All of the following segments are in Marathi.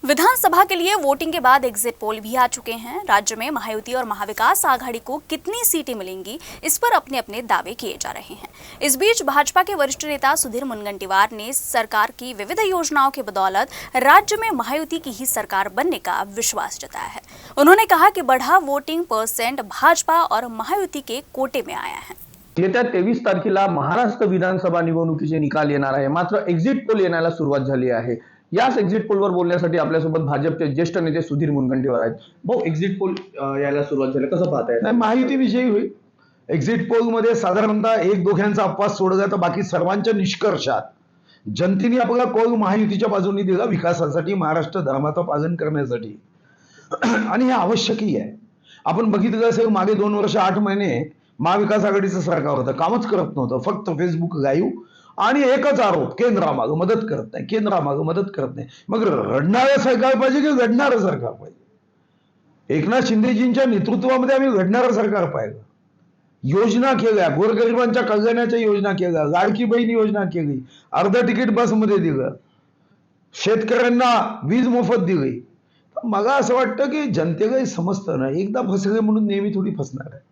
विधानसभा के लिए वोटिंग के बाद एग्जिट पोल भी आ चुके हैं। राज्य में महायुति और महाविकास आघाड़ी को कितनी सीटें मिलेंगी, इस पर अपने अपने दावे किए जा रहे हैं। इस बीच भाजपा के वरिष्ठ नेता सुधीर मुनगंटीवार ने सरकार की विविध योजनाओं की बदौलत राज्य में महायुति की ही सरकार बनने का विश्वास जताया है। उन्होंने कहा कि बढ़ा वोटिंग % भाजपा और महायुति के कोटे में आया है। येत्या 23 तारखेला महाराष्ट्र विधानसभा निवडणुकीचे निकाल येणार आहे। मात्र एक्झिट पोल येण्याला सुरुवात झाली आहे। याच एक्झिट पोलवर बोलण्यासाठी आपल्यासोबत भाजपचे ज्येष्ठ नेते सुधीर मुनगंटीवार आहेत। भाऊ, एक्झिट पोल यायला सुरुवात झाली, कसं पाहताय? नाही, महायुती विजयी होईल। एक्झिट पोलमध्ये साधारणतः एक दोघांचा अपवाद सोडला तर बाकी सर्वांच्या निष्कर्षात जनतेने आपला कौल महायुतीच्या बाजूने दिला, विकासासाठी, महाराष्ट्र धर्माचं पालन करण्यासाठी, आणि हे आवश्यकही आहे। आपण बघितलं असेल मागे 2 वर्ष 8 महिने महाविकास आघाडीचं सरकार होतं, कामच करत नव्हतं, फक्त फेसबुक लाईव्ह आणि एकच आरोप, केंद्रामागं मदत करत नाही, केंद्रामागं मदत करत नाही। मग रडणारं सरकार पाहिजे की घडणारं सरकार पाहिजे? एकनाथ शिंदेजींच्या नेतृत्वामध्ये आम्ही घडणारं सरकार पाहिलं। योजना केल्या, गोरगरिबांच्या कल्याणाच्या योजना केल्या, लाडकी बहीण योजना केली, अर्ध तिकीट बसमध्ये दिलं, शेतकऱ्यांना वीज मोफत दिली। मला असं वाटतं की जनतेला समजतं ना, एकदा फसले म्हणून नेहमी थोडी फसणार आहे।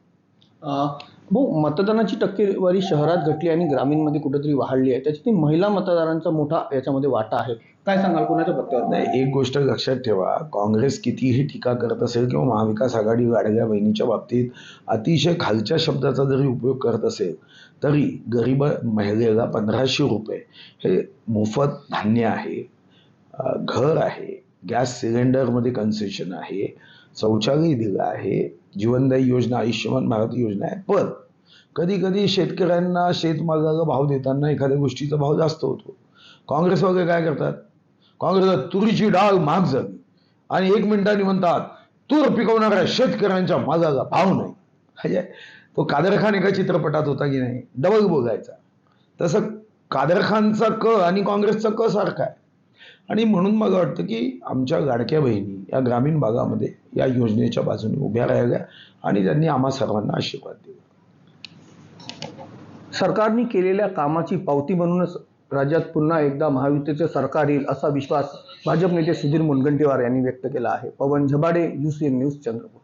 भाऊ, मतदानाची टक्केवारी शहरात घटली आणि ग्रामीणमध्ये कुठेतरी वाढली आहे, त्याची महिला मतदारांचा मोठा याच्यामध्ये वाटा आहे। काय सांगाल, कोणाच्या पत्त्यावर? नाही, एक गोष्ट लक्षात ठेवा, काँग्रेस कितीही टीका करत असेल किंवा महाविकास आघाडी लाडक्या बहिणीच्या बाबतीत अतिशय खालच्या शब्दाचा जरी उपयोग करत असेल तरी गरीब महिलेला 1500 रुपये हे मोफत धान्य आहे, घर आहे, गॅस सिलेंडरमध्ये कन्सेशन आहे, शौचालय दिलं आहे, जीवनदायी योजना, आयुष्यमान भारत योजना आहे। पण कधी कधी शेतकऱ्यांना शेतमालाला भाव देताना एखाद्या गोष्टीचा भाव जास्त होतो। काँग्रेस वगैरे काय करतात, काँग्रेस तुरीची डाळ महाग झाली आणि 1 मिनिटांनी म्हणतात तूर पिकवणाऱ्या शेतकऱ्यांच्या मालाला भाव नाही। म्हणजे तो कादर खान एका चित्रपटात होता की नाही, डबल बोलायचा, तसं कादर खानचा क आणि काँग्रेसचा क सारखा आहे। आणि म्हणून मला वाटतं की आमच्या लाडक्या बहिणी या ग्रामीण भागामध्ये या योजनेच्या बाजूने उभ्या राहिल्या आणि त्यांनी आम्हा सर्वांना आशीर्वाद दिला। सरकारने केलेल्या कामाची पावती म्हणूनच राज्यात पुन्हा एकदा महायुतीचे सरकार येईल असा विश्वास भाजप नेते सुधीर मुनगंटीवार यांनी व्यक्त केला आहे। पवन झबाडे, UCN न्यूज, चंद्रपूर।